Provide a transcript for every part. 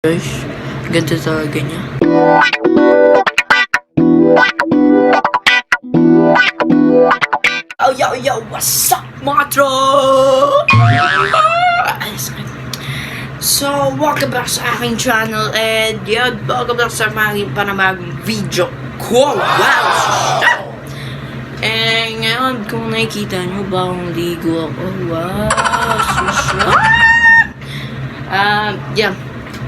Guys, ganda talaga niya. Oh, yo, what's up mga troll? So, welcome back sa aking channel and yun, welcome back sa aking panamagong video ko. Wow! And ngayon, kung nakikita nyo ba kung ligo ako, wow, susya. Yeah.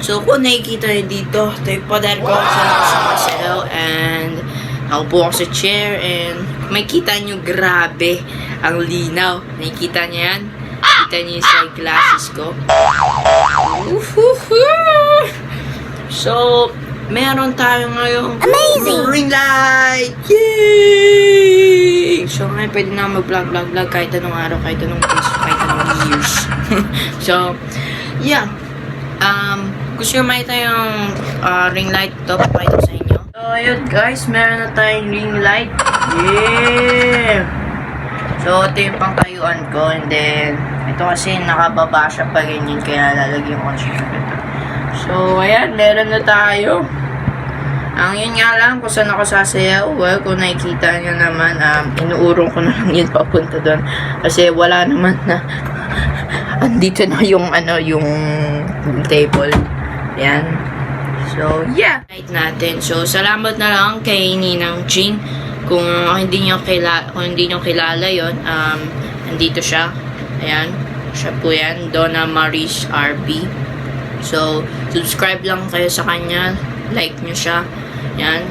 So, kung nakikita nyo dito, tayo ko sa paseo and nakaupo ako sa chair and makikita nyo grabe ang linaw. Nakikita nyo yan? Nakikita nyo yung side glasses ko? So, meron tayo ngayong amazing ring light! Yay! So, ngayon pwede na mag-vlog kahit anong araw, kahit anong place, kahit anong years. So, yeah. Gusto nyo makita yung ring light to, papakita ko sa inyo. So, ayun guys, meron na tayong ring light. Yeah! So, ito yung pangtayuan ko, and then, ito kasi nakababa siya pa ganyan, kaya lalagyan ko siya ito. So, ayan, meron na tayo. Ang yun nga lang, kung saan ako sasayaw, well, kung nakikita nyo naman, inuurong ko na lang yun papunta doon. Kasi wala naman na, andito na yung, yung table. Yan. So, yeah. Right natin. So, salamat na lang kay Ninang Ching. Kung hindi nyo kilala yon, andito siya. Ayan. Siya po yan. Donna Maris RB. So, subscribe lang kayo sa kanya. Like nyo siya. Yan.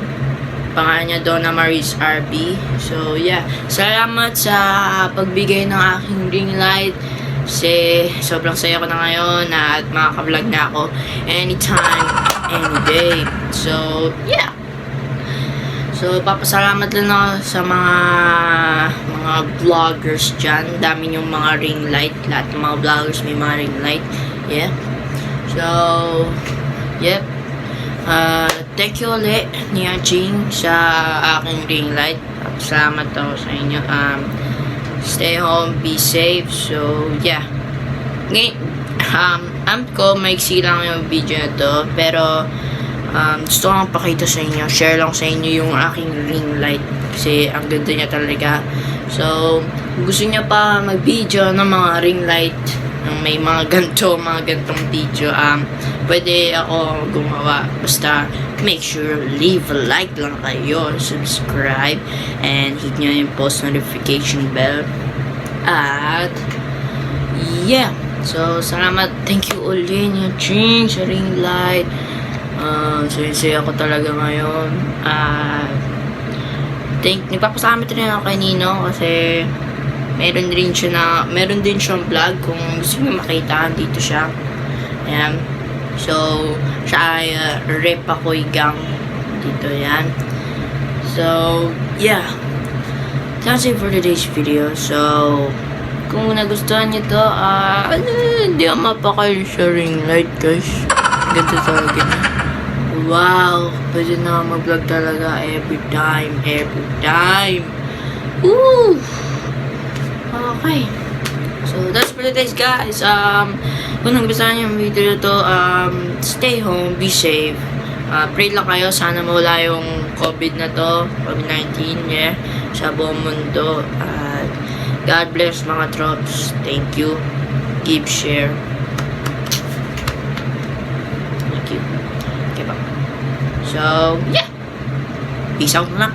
Pangalan niya Donna Maris RB. So, yeah. Salamat sa pagbigay ng aking ring light. Kasi sobrang saya ko na ngayon at makaka-vlog na ako anytime, any day. So, yeah. So, papasalamat lang ako sa mga vloggers dyan. Dami yung mga ring light. Lahat ng mga vloggers may mga ring light. Yeah. So, yep. Thank you ulit, Nia Jing, sa aking ring light. Salamat ako sa inyo. Stay home, be safe. So, yeah. Ngayon, ko, maiksi lang yung video na to. Pero, gusto ko lang pakita sa inyo. Share lang sa inyo yung aking ring light. Kasi, ang ganda niya talaga. So, kung gusto niya pa mag-video ng mga ring light, may mga gantong video, pwede ako gumawa. Basta, make sure leave a like lang kayo, subscribe, and hit nyo yung post notification bell. At, yeah. So, salamat. Thank you ulit yung Ching sa ring light. Saya ako talaga ngayon. Nagpapasalamat rin ako kay Nino kasi meron din siyang vlog. Kung gusto nyo makita, dito siya. Ayan. So, siya ay Repakoy Gang. Dito yan. So, yeah. That's it for today's video. So, kung nagustuhan nyo to, hindi ako mapakail sa ring light, guys. Ganda talaga niya. Wow! Pwede na mag-vlog talaga every time. Woo! Okay. So, that's for today's guys. Kung nagustuhan nyo yung video na to, stay home, be safe. Pray lang kayo, sana mawala yung COVID na to, COVID-19, yeah, sa buong mundo. God bless mga troops. Thank you. Give, share. Thank you. Okay ba? So, yeah. Peace out na.